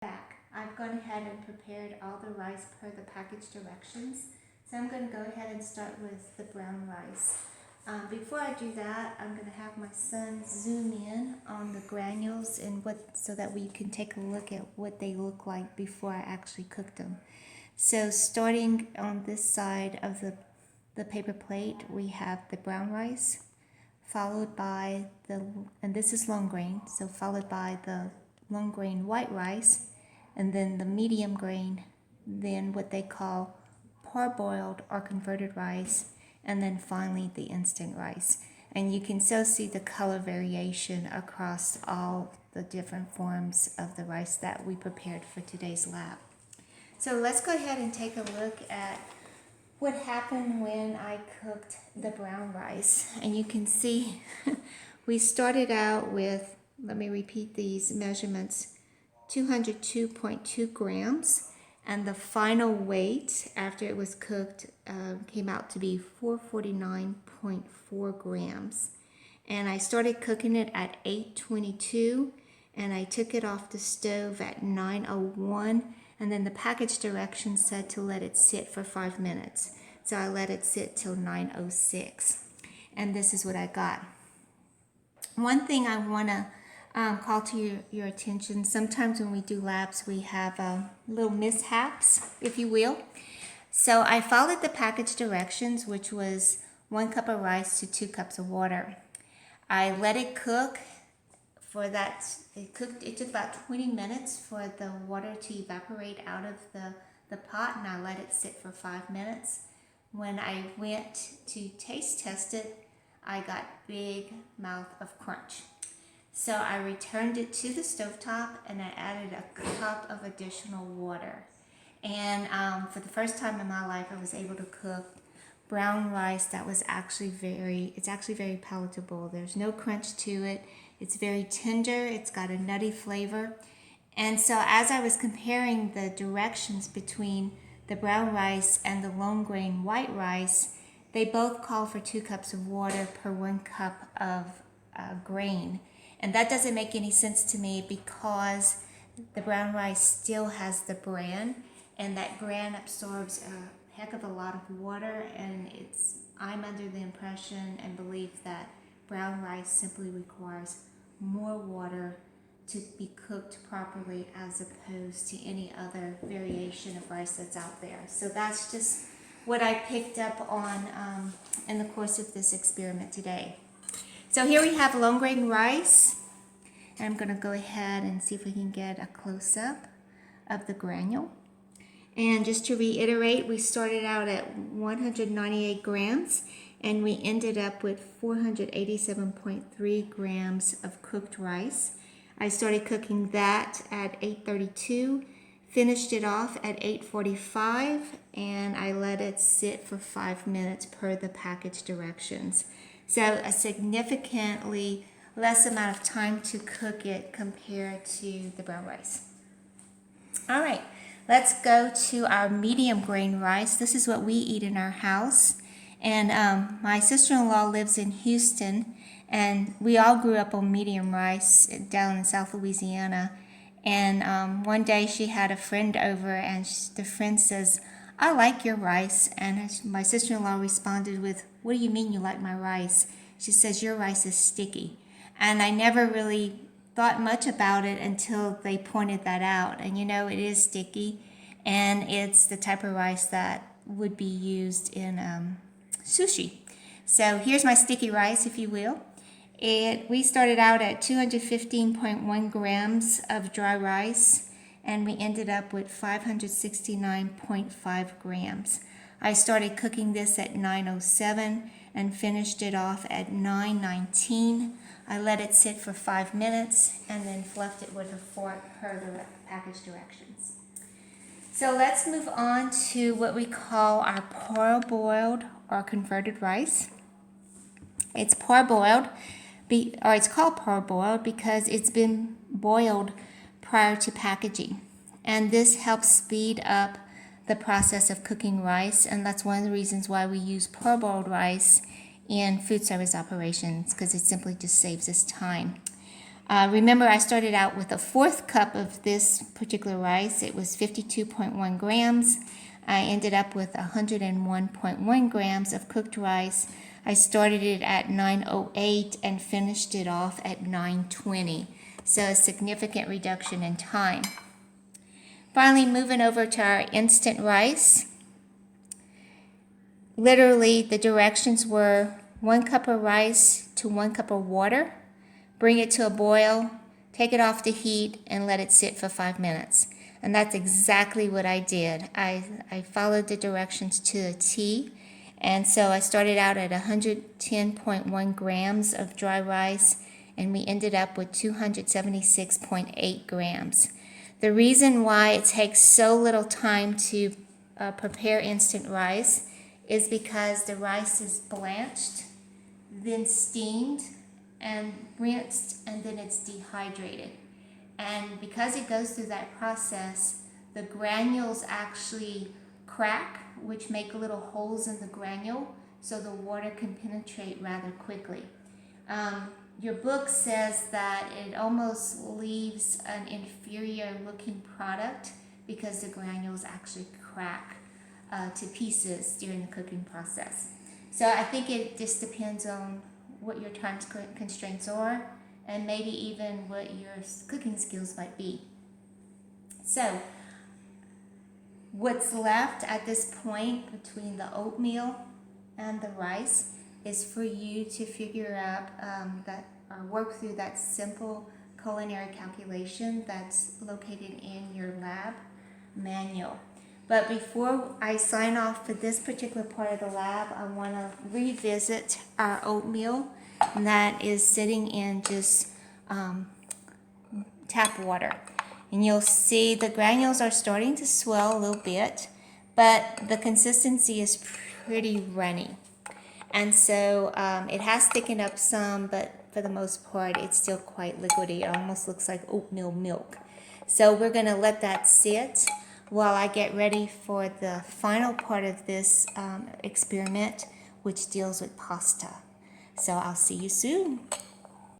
Back. I've gone ahead and prepared all the rice per the package directions. So I'm going to go ahead and start with the brown rice. Before I do that, I'm going to have my son zoom in on the granules and so that we can take a look at what they look like before I actually cook them. So starting on this side of the paper plate, we have the brown rice, followed by and this is long grain, so followed by the long grain white rice, and then the medium grain, then what they call parboiled or converted rice, and then finally the instant rice. And you can still see the color variation across all the different forms of the rice that we prepared for today's lab. So let's go ahead and take a look at what happened when I cooked the brown rice. And you can see we started out with, let me repeat these measurements, 202.2 grams, and the final weight after it was cooked came out to be 449.4 grams. And I started cooking it at 8:22, and I took it off the stove at 9:01, and then the package directions said to let it sit for 5 minutes. So I let it sit till 9:06, and this is what I got. One thing I want to call to your attention, sometimes when we do labs we have little mishaps, if you will. So I followed the package directions, which was 1 cup of rice to 2 cups of water. I let it cook for that. It took about 20 minutes for the water to evaporate out of the pot, and I let it sit for 5 minutes. When I went to taste test it, I got big mouth of crunch. So I returned it to the stovetop, and I added a cup of additional water. And for the first time in my life, I was able to cook brown rice that was actually very palatable. There's no crunch to it. It's very tender. It's got a nutty flavor. And so as I was comparing the directions between the brown rice and the long grain white rice, they both call for 2 cups of water per 1 cup of grain. And that doesn't make any sense to me because the brown rice still has the bran, and that bran absorbs a heck of a lot of water, and I'm under the impression and belief that brown rice simply requires more water to be cooked properly as opposed to any other variation of rice that's out there. So that's just what I picked up on in the course of this experiment today. So here we have long grain rice. And I'm going to go ahead and see if we can get a close-up of the granule. And just to reiterate, we started out at 198 grams, and we ended up with 487.3 grams of cooked rice. I started cooking that at 8:32, finished it off at 8:45, and I let it sit for 5 minutes per the package directions. So a significantly less amount of time to cook it compared to the brown rice. All right, let's go to our medium grain rice. This is what we eat in our house. And my sister-in-law lives in Houston, and we all grew up on medium rice down in South Louisiana. And one day she had a friend over, and the friend says, "I like your rice." And my sister-in-law responded with, "What do you mean you like my rice?" She says, "Your rice is sticky." And I never really thought much about it until they pointed that out. And it is sticky, and it's the type of rice that would be used in sushi. So here's my sticky rice, if you will. We started out at 215.1 grams of dry rice, and we ended up with 569.5 grams. I started cooking this at 9:07 and finished it off at 9:19. I let it sit for 5 minutes and then fluffed it with a fork per the package directions. So let's move on to what we call our parboiled or converted rice. It's parboiled, or it's called parboiled because it's been boiled prior to packaging. And this helps speed up the process of cooking rice, and that's one of the reasons why we use parboiled rice in food service operations, because it simply just saves us time. Remember, I started out with a 1/4 cup of this particular rice. It was 52.1 grams. I ended up with 101.1 grams of cooked rice. I started it at 9:08 and finished it off at 9:20. So a significant reduction in time. Finally, moving over to our instant rice. Literally, the directions were 1 cup of rice to 1 cup of water. Bring it to a boil, take it off the heat, and let it sit for 5 minutes. And that's exactly what I did. I followed the directions to a T. And so I started out at 110.1 grams of dry rice, and we ended up with 276.8 grams. The reason why it takes so little time to prepare instant rice is because the rice is blanched, then steamed, and rinsed, and then it's dehydrated. And because it goes through that process, the granules actually crack, which make little holes in the granule, so the water can penetrate rather quickly. Your book says that it almost leaves an inferior looking product because the granules actually crack to pieces during the cooking process. So I think it just depends on what your time constraints are, and maybe even what your cooking skills might be. So, what's left at this point between the oatmeal and the rice is for you to figure out work through that simple culinary calculation that's located in your lab manual. But before I sign off for this particular part of the lab, I want to revisit our oatmeal that is sitting in just tap water. And you'll see the granules are starting to swell a little bit, but the consistency is pretty runny. And so it has thickened up some, but for the most part, it's still quite liquidy. It almost looks like oatmeal milk. So we're going to let that sit while I get ready for the final part of this experiment, which deals with pasta. So I'll see you soon.